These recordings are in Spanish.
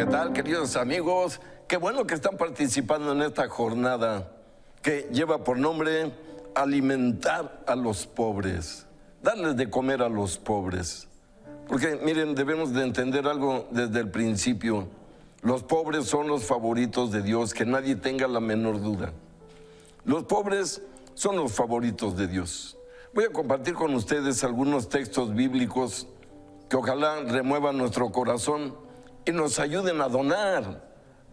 ¿qué tal, queridos amigos? Qué bueno que están participando en esta jornada que lleva por nombre alimentar a los pobres, darles de comer a los pobres. Porque miren, debemos de entender algo desde el principio. Los pobres son los favoritos de Dios, que nadie tenga la menor duda. Los pobres son los favoritos de Dios. Voy a compartir con ustedes algunos textos bíblicos que ojalá remuevan nuestro corazón y nos ayuden a donar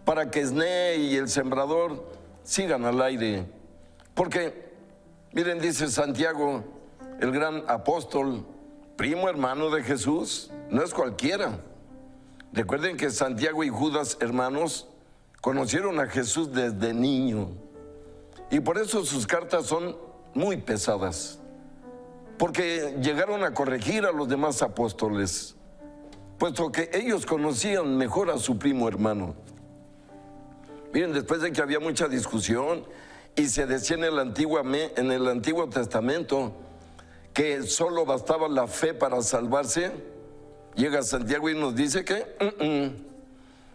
para que Esné y el sembrador sigan al aire. Porque, miren, dice Santiago, el gran apóstol, primo hermano de Jesús, no es cualquiera. Recuerden que Santiago y Judas, hermanos, conocieron a Jesús desde niño. Y por eso sus cartas son muy pesadas, porque llegaron a corregir a los demás apóstoles, puesto que ellos conocían mejor a su primo hermano. Miren, después de que había mucha discusión y se decía en el Antiguo Testamento que solo bastaba la fe para salvarse, llega Santiago y nos dice que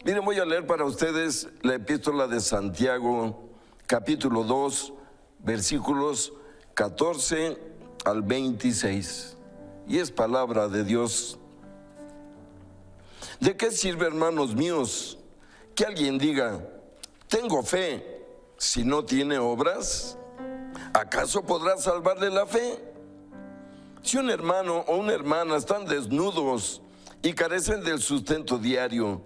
Miren, voy a leer para ustedes la epístola de Santiago, capítulo 2, versículos 14 al 26. Y es palabra de Dios. ¿De qué sirve, hermanos míos, que alguien diga, tengo fe, si no tiene obras? ¿Acaso podrá salvarle la fe? Si un hermano o una hermana están desnudos y carecen del sustento diario,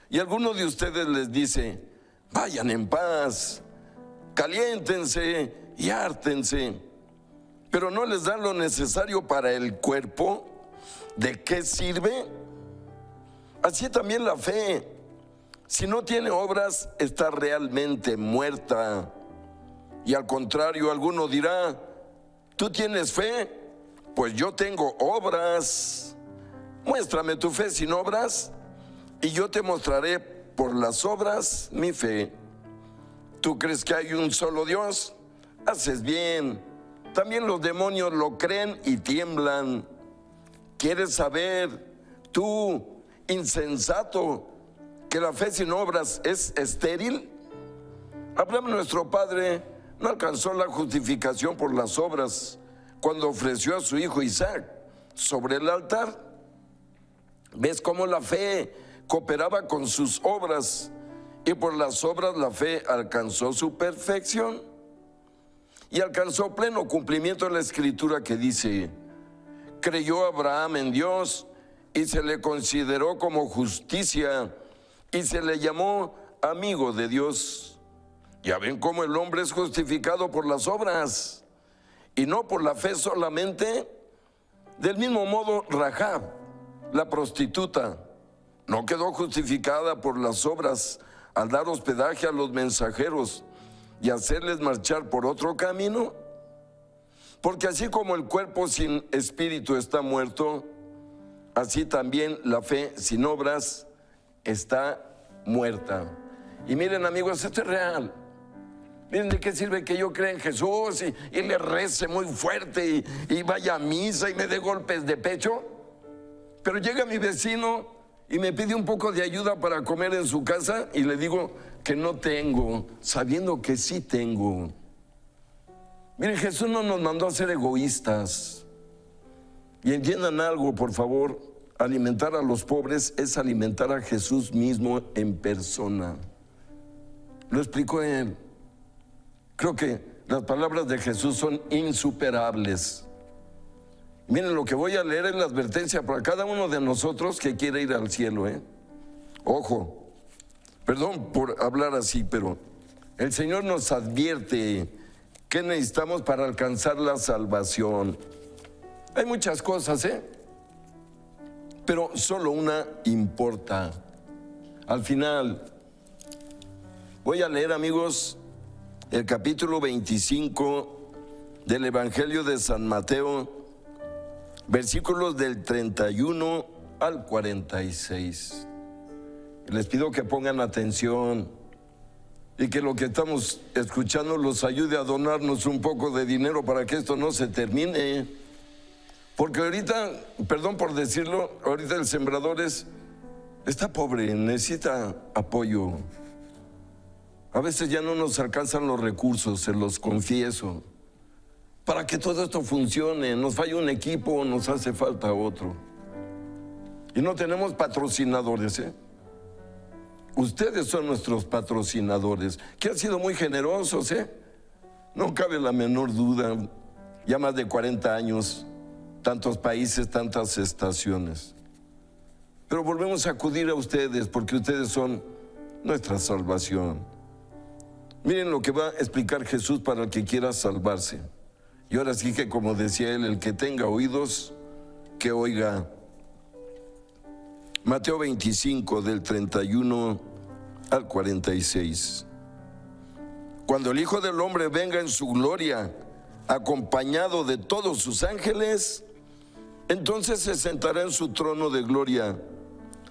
y alguno de ustedes les dice, vayan en paz, caliéntense y hártense, pero no les dan lo necesario para el cuerpo, ¿de qué sirve? Así también la fe, si no tiene obras, está realmente muerta. Y al contrario, alguno dirá, ¿tú tienes fe? Pues yo tengo obras. Muéstrame tu fe sin obras, y yo te mostraré por las obras mi fe. ¿Tú crees que hay un solo Dios? Haces bien. También los demonios lo creen y tiemblan. ¿Quieres saber, tú, insensato, que la fe sin obras es estéril? Abraham, nuestro padre, no alcanzó la justificación por las obras cuando ofreció a su hijo Isaac sobre el altar. ¿Ves cómo la fe cooperaba con sus obras, y por las obras la fe alcanzó su perfección? Y alcanzó pleno cumplimiento en la escritura que dice, creyó Abraham en Dios y se le consideró como justicia y se le llamó amigo de Dios. Ya ven cómo el hombre es justificado por las obras y no por la fe solamente. Del mismo modo, Rahab, la prostituta, no quedó justificada por las obras al dar hospedaje a los mensajeros y hacerles marchar por otro camino. Porque así como el cuerpo sin espíritu está muerto, así también la fe sin obras está muerta. Y miren, amigos, esto es real. Miren, ¿de qué sirve que yo crea en Jesús y le rece muy fuerte y vaya a misa y me dé golpes de pecho? Pero llega mi vecino y me pide un poco de ayuda para comer en su casa y le digo que no tengo, sabiendo que sí tengo. Miren, Jesús no nos mandó a ser egoístas. Y entiendan algo, por favor, alimentar a los pobres es alimentar a Jesús mismo en persona. Lo explicó él. Creo que las palabras de Jesús son insuperables. Miren, lo que voy a leer es la advertencia para cada uno de nosotros que quiere ir al cielo, Ojo, perdón por hablar así, pero el Señor nos advierte qué necesitamos para alcanzar la salvación. Hay muchas cosas, pero solo una importa. Al final, voy a leer, amigos, el capítulo 25 del Evangelio de San Mateo, versículos del 31 al 46. Les pido que pongan atención y que lo que estamos escuchando los ayude a donarnos un poco de dinero para que esto no se termine. Porque ahorita, perdón por decirlo, ahorita el sembrador es está pobre, necesita apoyo. A veces ya no nos alcanzan los recursos, se los confieso. Para que todo esto funcione, nos falla un equipo, nos hace falta otro. Y no tenemos patrocinadores, ¿eh? Ustedes son nuestros patrocinadores, que han sido muy generosos, ¿eh? No cabe la menor duda. Ya más de 40 años, tantos países, tantas estaciones. Pero volvemos a acudir a ustedes porque ustedes son nuestra salvación. Miren lo que va a explicar Jesús para el que quiera salvarse. Y ahora sí que, como decía él, el que tenga oídos, que oiga. Mateo 25, del 31 al 46. Cuando el Hijo del Hombre venga en su gloria, acompañado de todos sus ángeles, entonces se sentará en su trono de gloria.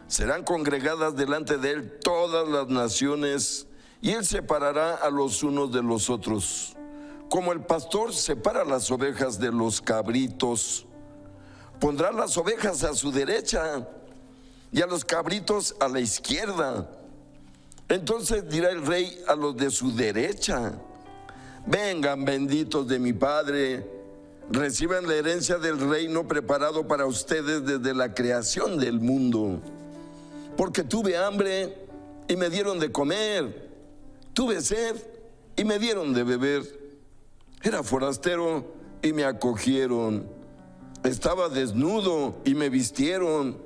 Serán congregadas delante de él todas las naciones, y él separará a los unos de los otros, como el pastor separa las ovejas de los cabritos. Pondrá las ovejas a su derecha y a los cabritos a la izquierda. Entonces dirá el rey a los de su derecha: vengan, benditos de mi Padre, reciban la herencia del reino preparado para ustedes desde la creación del mundo. Porque tuve hambre y me dieron de comer, tuve sed y me dieron de beber, era forastero y me acogieron, estaba desnudo y me vistieron,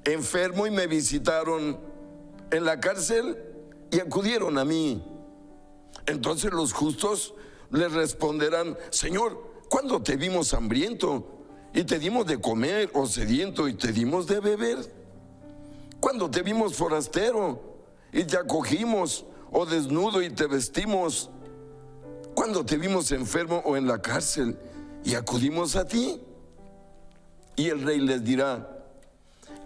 enfermo y me visitaron, en la cárcel y acudieron a mí. Entonces los justos le responderán: Señor, ¿cuándo te vimos hambriento y te dimos de comer, o sediento y te dimos de beber? ¿Cuándo te vimos forastero y te acogimos, o desnudo y te vestimos? ¿Cuándo te vimos enfermo o en la cárcel y acudimos a ti? Y el rey les dirá: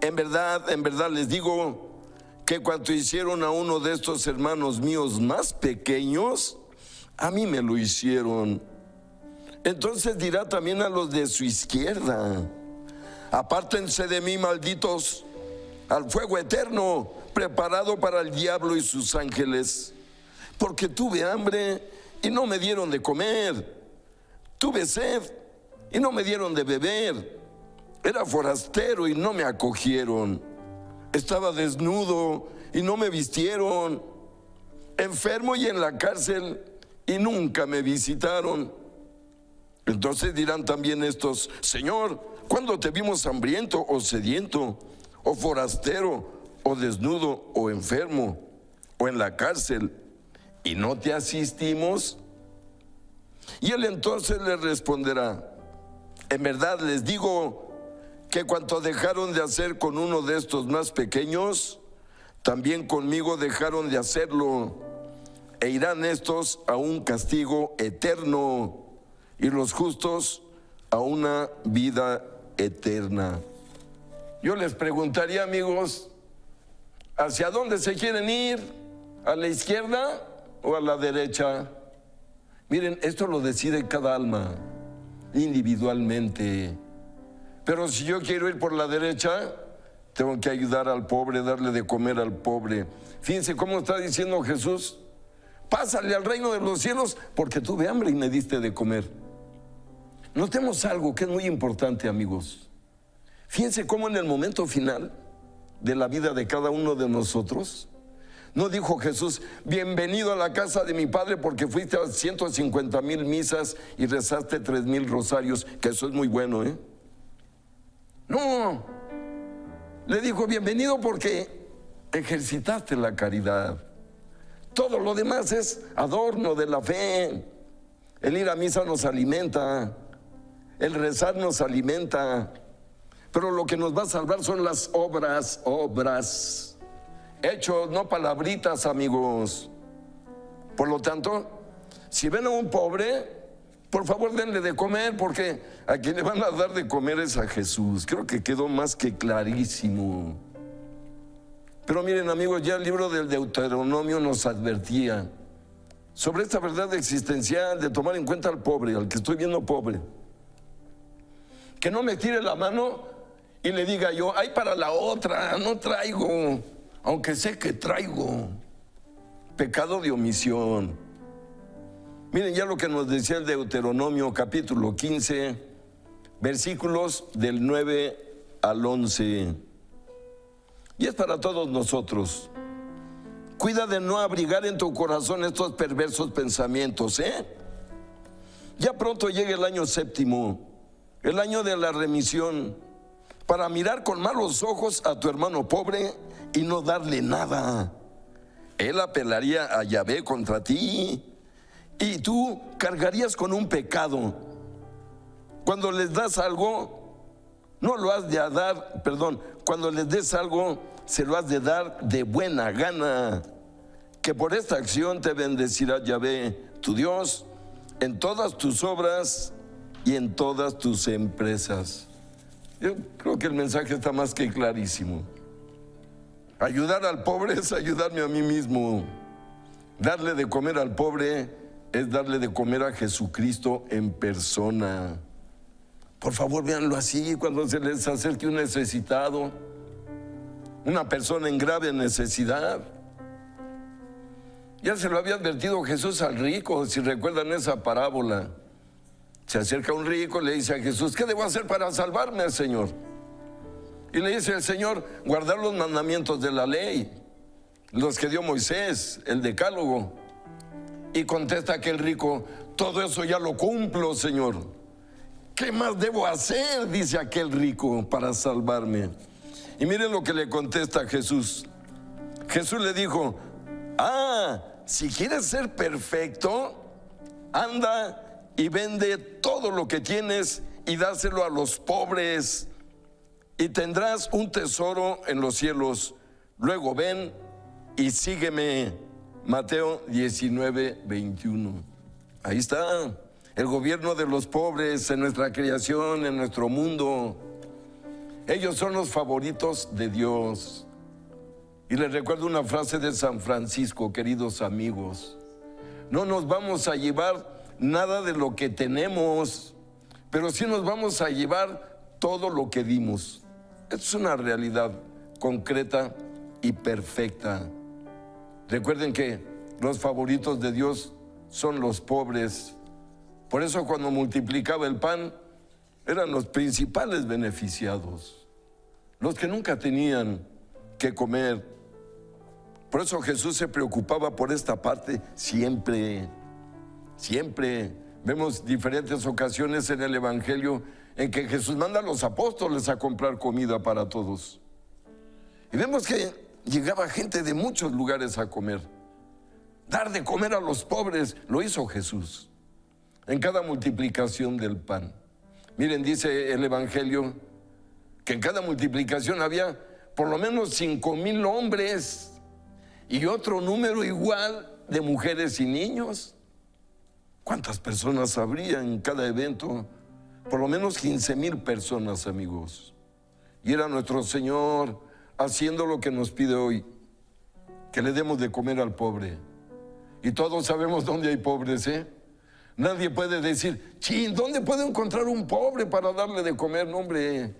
en verdad les digo que cuanto hicieron a uno de estos hermanos míos más pequeños, a mí me lo hicieron. Entonces dirá también a los de su izquierda: apártense de mí, malditos, al fuego eterno preparado para el diablo y sus ángeles. Porque tuve hambre y no me dieron de comer, tuve sed y no me dieron de beber, era forastero y no me acogieron, estaba desnudo y no me vistieron, enfermo y en la cárcel y nunca me visitaron. Entonces dirán también estos: Señor, ¿cuándo te vimos hambriento o sediento, o forastero, o desnudo, o enfermo, o en la cárcel, y no te asistimos? Y él entonces les responderá: en verdad les digo que cuanto dejaron de hacer con uno de estos más pequeños, también conmigo dejaron de hacerlo, e irán estos a un castigo eterno, y los justos a una vida eterna. Yo les preguntaría, amigos, ¿hacia dónde se quieren ir? ¿A la izquierda o a la derecha? Miren, esto lo decide cada alma individualmente. Pero si yo quiero ir por la derecha, tengo que ayudar al pobre, darle de comer al pobre. Fíjense cómo está diciendo Jesús: pásale al reino de los cielos porque tuve hambre y me diste de comer. Notemos algo que es muy importante, amigos. Fíjense cómo en el momento final de la vida de cada uno de nosotros, no dijo Jesús: bienvenido a la casa de mi Padre porque fuiste a 150,000 misas y rezaste 3,000 rosarios, que eso es muy bueno, ¿eh? No, le dijo: bienvenido porque ejercitaste la caridad. Todo lo demás es adorno de la fe. El ir a misa nos alimenta, el rezar nos alimenta, pero lo que nos va a salvar son las obras, hechos, no palabritas, amigos. Por lo tanto, si ven a un pobre, por favor denle de comer, porque a quien le van a dar de comer es a Jesús. Creo que quedó más que clarísimo. Pero miren, amigos, ya el libro del Deuteronomio nos advertía sobre esta verdad existencial de tomar en cuenta al pobre, al que estoy viendo pobre. Que no me tire la mano y le diga yo, ay, para la otra, no traigo, aunque sé que traigo. Pecado de omisión. Miren ya lo que nos decía el Deuteronomio capítulo 15, versículos del 9 al 11. Y es para todos nosotros. Cuida de no abrigar en tu corazón estos perversos pensamientos, Ya pronto llega el año séptimo, el año de la remisión, para mirar con malos ojos a tu hermano pobre y no darle nada. Él apelaría a Yahvé contra ti y tú cargarías con un pecado. Cuando les das algo, no lo has de dar, cuando les des algo, se lo has de dar de buena gana. Que por esta acción te bendecirá Yahvé, tu Dios, en todas tus obras y en todas tus empresas. Yo creo que el mensaje está más que clarísimo. Ayudar al pobre es ayudarme a mí mismo. Darle de comer al pobre es darle de comer a Jesucristo en persona. Por favor, véanlo así cuando se les acerque un necesitado, una persona en grave necesidad. Ya se lo había advertido Jesús al rico, si recuerdan esa parábola. Se acerca un rico, le dice a Jesús, ¿qué debo hacer para salvarme, Señor? Y le dice el Señor, guardar los mandamientos de la ley, los que dio Moisés, el decálogo. Y contesta aquel rico, todo eso ya lo cumplo, Señor. ¿Qué más debo hacer? Dice aquel rico, para salvarme. Y miren lo que le contesta Jesús. Jesús le dijo, si quieres ser perfecto, anda y vende todo lo que tienes y dáselo a los pobres y tendrás un tesoro en los cielos. Luego ven y sígueme. Mateo 19, 21. Ahí está el gobierno de los pobres en nuestra creación, en nuestro mundo. Ellos son los favoritos de Dios. Y les recuerdo una frase de San Francisco, queridos amigos. No nos vamos a llevar nada de lo que tenemos, pero sí nos vamos a llevar todo lo que dimos. Es una realidad concreta y perfecta. Recuerden que los favoritos de Dios son los pobres. Por eso cuando multiplicaba el pan, eran los principales beneficiados, los que nunca tenían que comer. Por eso Jesús se preocupaba por esta parte siempre. Siempre vemos diferentes ocasiones en el Evangelio en que Jesús manda a los apóstoles a comprar comida para todos. Y vemos que llegaba gente de muchos lugares a comer. Dar de comer a los pobres, lo hizo Jesús en cada multiplicación del pan. Miren, dice el Evangelio que en cada multiplicación había por lo menos 5,000 hombres y otro número igual de mujeres y niños. ¿Cuántas personas habría en cada evento? Por lo menos 15,000 personas, amigos. Y era nuestro Señor haciendo lo que nos pide hoy, que le demos de comer al pobre. Y todos sabemos dónde hay pobres, Nadie puede decir, ¿dónde puedo encontrar un pobre para darle de comer? No, hombre.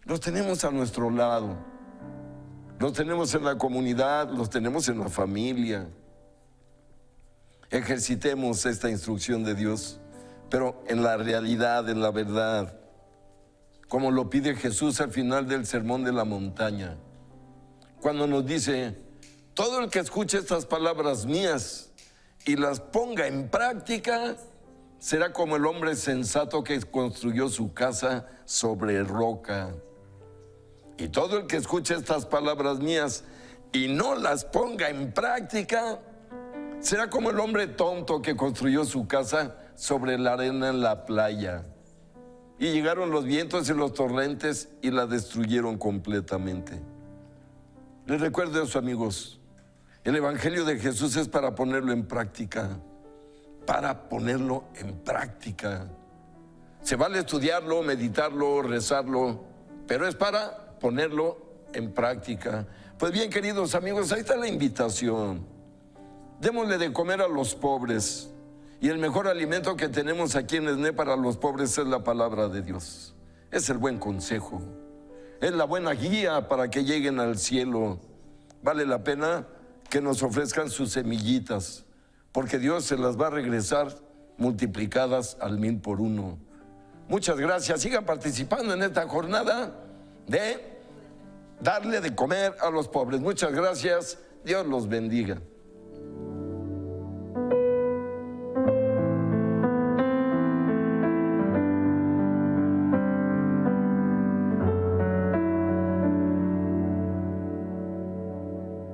Los tenemos a nuestro lado. Los tenemos en la comunidad, los tenemos en la familia. Ejercitemos esta instrucción de Dios, pero en la realidad, en la verdad, como lo pide Jesús al final del Sermón de la Montaña, cuando nos dice, todo el que escuche estas palabras mías y las ponga en práctica, será como el hombre sensato que construyó su casa sobre roca. Y todo el que escuche estas palabras mías y no las ponga en práctica, será como el hombre tonto que construyó su casa sobre la arena en la playa. Y llegaron los vientos y los torrentes y la destruyeron completamente. Les recuerdo eso, amigos. El Evangelio de Jesús es para ponerlo en práctica. Para ponerlo en práctica. Se vale estudiarlo, meditarlo, rezarlo, pero es para ponerlo en práctica. Pues bien, queridos amigos, ahí está la invitación. Démosle de comer a los pobres. Y el mejor alimento que tenemos aquí en ESNE para los pobres es la palabra de Dios. Es el buen consejo. Es la buena guía para que lleguen al cielo. Vale la pena que nos ofrezcan sus semillitas, porque Dios se las va a regresar multiplicadas al 1000 por 1. Muchas gracias. Sigan participando en esta jornada de darle de comer a los pobres. Muchas gracias. Dios los bendiga.